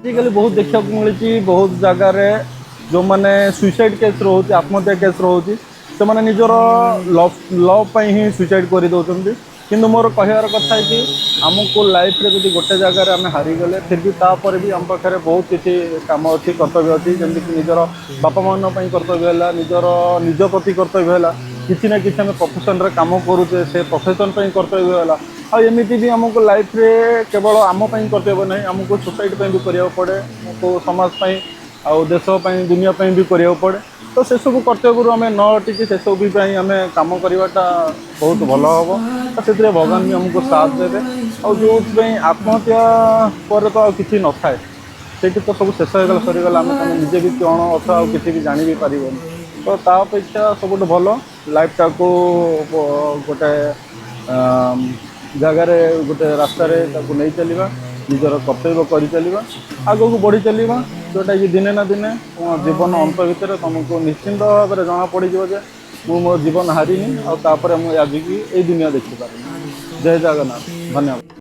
आजिकल बहुत देखा मिली बहुत जगार जो मैंने सुइसाइड केस रोचे आत्महत्या केस रोचे से मैंने निजर लव ही सुइसाइड कर दौरान किंतु मोर कहर कथा है कि आमको लाइफ रे जब गोटे जगार आम हारीगले फिर भी तापर भी आम पाखे बहुत किसी कम अच्छी कर्तव्य अच्छी जमीक निजर बापा मान कर्तव्य है निजर निज प्रति कर्तव्य है किसी ना कि आम प्रोफेशन कम करुचे से प्रोफेशन कर्तव्य है आमती भी आमको लाइफ रे केवल आम कर्तव्य नहीं आमको सोसाइटी भी करा पड़े आमको समाज आउ देशपाई दुनियापाई भी करा पड़े तो से सब कर्तव्य आम न टिकी से सब आम कम करवाटा बहुत भल हम तो से भगवान भी आमको साथ देवे और जो आत्महत्या पर तो किसी न थाए से तो सब शेष होगा सरीगला आम निजे भी कौन अथवा किसी भी जानी भी पार तो तापेक्षा सब भल लाइफ टाक गोटे जगार गोटे रास्त नहीं चलवा निजर कर्तव्य कर चलवा आग को बढ़ी चलवा जोटा कि दिने ना दिने जीवन अंत भितर तुमको निश्चिंत भाव में जना पड़ जे मो जीवन हारिनी आगे ये दुनिया देखिपारे जय जगन्नाथ धन्यवाद।